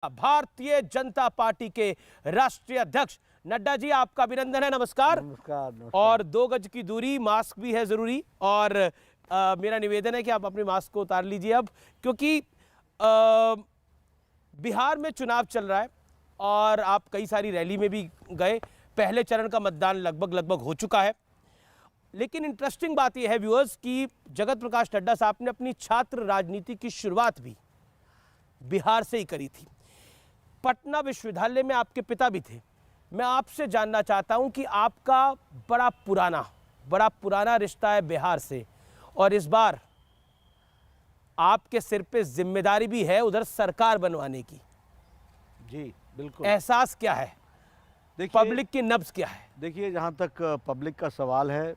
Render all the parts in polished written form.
Bharatiya Janata party के राष्ट्रीय अध्यक्ष नड्डा जी, आपका अभिनंदन है। नमस्कार। नमस्कार। और 2 गज की दूरी, मास्क भी है जरूरी। और मेरा निवेदन है कि आप अपने मास्क को उतार लीजिए अब, क्योंकि बिहार में चुनाव चल रहा है और आप कई सारी रैली में भी गए। पहले चरण का मतदान लगभग हो चुका है। लेकिन इंटरेस्टिंग बात यह है व्यूअर्स कि जगत प्रकाश नड्डा साहब ने अपनी छात्र राजनीति की शुरुआत भी बिहार से ही करी थी। पटना विश्वविद्यालय में आपके पिता भी थे। मैं आपसे जानना चाहता हूं कि आपका बड़ा पुराना रिश्ता है बिहार से, और इस बार आपके सिर पे जिम्मेदारी भी है उधर सरकार बनवाने की। जी बिल्कुल। एहसास क्या है, पब्लिक की नब्ज क्या है? देखिए, जहाँ तक पब्लिक का सवाल है,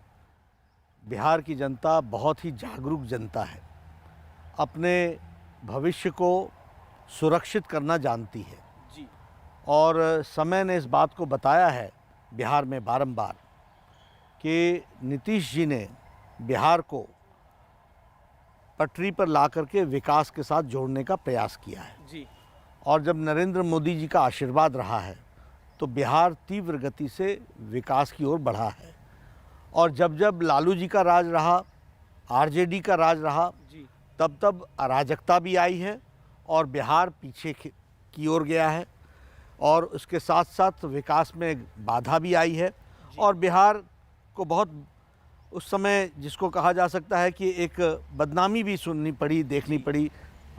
बिहार की जनता बहुत ही जागरूक जनता है, अपने भविष्य को सुरक्षित करना जानती है जी। और समय ने इस बात को बताया है बिहार में बारंबार कि नीतीश जी ने बिहार को पटरी पर ला करके विकास के साथ जोड़ने का प्रयास किया है जी। और जब नरेंद्र मोदी जी का आशीर्वाद रहा है तो बिहार तीव्र गति से विकास की ओर बढ़ा है। और जब जब लालू जी का राज रहा, आरजेडी का राज रहा, जी। तब अराजकता भी आई है और बिहार पीछे की ओर गया है और उसके साथ साथ विकास में बाधा भी आई है। और बिहार को बहुत उस समय जिसको कहा जा सकता है कि एक बदनामी भी सुननी पड़ी, देखनी पड़ी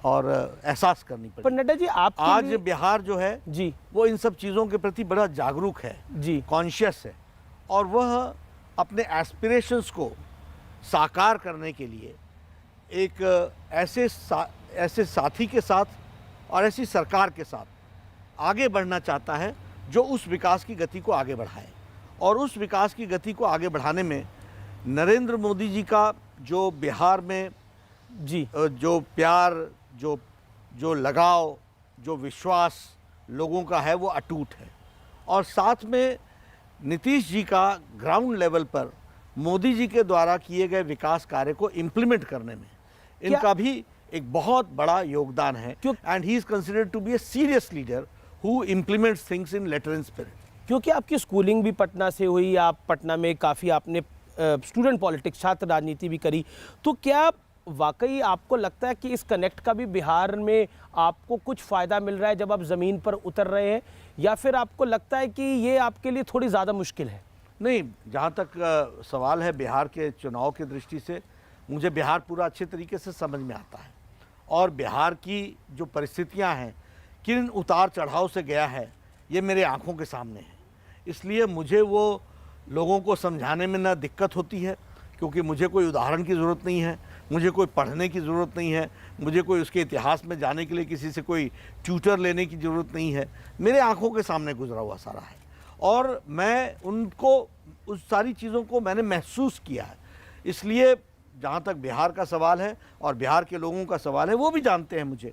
और एहसास करनी पड़ी। पर नड्डा जी, आप आज बिहार जो है जी, वो इन सब चीज़ों के प्रति बड़ा जागरूक है जी, कॉन्शियस है, और वह अपने एस्पिरेशंस को साकार करने के लिए एक ऐसे साथी के साथ और ऐसी सरकार के साथ आगे बढ़ना चाहता है जो उस विकास की गति को आगे बढ़ाए। और उस विकास की गति को आगे बढ़ाने में नरेंद्र मोदी जी का जो बिहार में जी, जो प्यार, जो लगाव, जो विश्वास लोगों का है वो अटूट है। और साथ में नीतीश जी का ग्राउंड लेवल पर मोदी जी के द्वारा किए गए विकास कार्य को इम्प्लीमेंट करने में इनका भी एक बहुत बड़ा योगदान है। And he is considered to be a serious leader who implements things in letter and spirit. क्योंकि आपकी स्कूलिंग भी पटना से हुई, आप पटना में काफ़ी आपने स्टूडेंट पॉलिटिक्स, छात्र राजनीति भी करी, तो क्या वाकई आपको लगता है कि इस कनेक्ट का भी बिहार में आपको कुछ फ़ायदा मिल रहा है जब आप ज़मीन पर उतर रहे हैं, या फिर आपको लगता है कि ये आपके लिए थोड़ी ज़्यादा मुश्किल है? नहीं, जहाँ तक सवाल है बिहार के चुनाव की दृष्टि से, मुझे बिहार पूरा अच्छे तरीके से समझ में आता है और बिहार की जो परिस्थितियाँ हैं, किन उतार चढ़ाव से गया है, ये मेरे आँखों के सामने है। इसलिए मुझे वो लोगों को समझाने में ना दिक्कत होती है, क्योंकि मुझे कोई उदाहरण की ज़रूरत नहीं है, मुझे कोई पढ़ने की ज़रूरत नहीं है, मुझे कोई उसके इतिहास में जाने के लिए किसी से कोई ट्यूटर लेने की ज़रूरत नहीं है। मेरे आँखों के सामने गुजरा हुआ सारा है और मैं उनको, उस सारी चीज़ों को मैंने महसूस किया है। इसलिए जहाँ तक बिहार का सवाल है और बिहार के लोगों का सवाल है, वो भी जानते हैं मुझे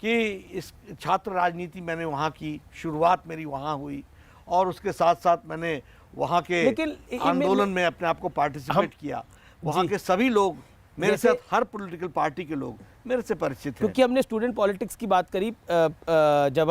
कि इस छात्र राजनीति मैंने वहाँ की, शुरुआत मेरी वहाँ हुई और उसके साथ साथ मैंने वहाँ के आंदोलन में अपने आप को पार्टिसिपेट किया। वहाँ के सभी लोग मेरे साथ, हर पॉलिटिकल पार्टी के लोग मेरे से परिचित हैं। क्योंकि हमने स्टूडेंट पॉलिटिक्स की बात करी, जब हम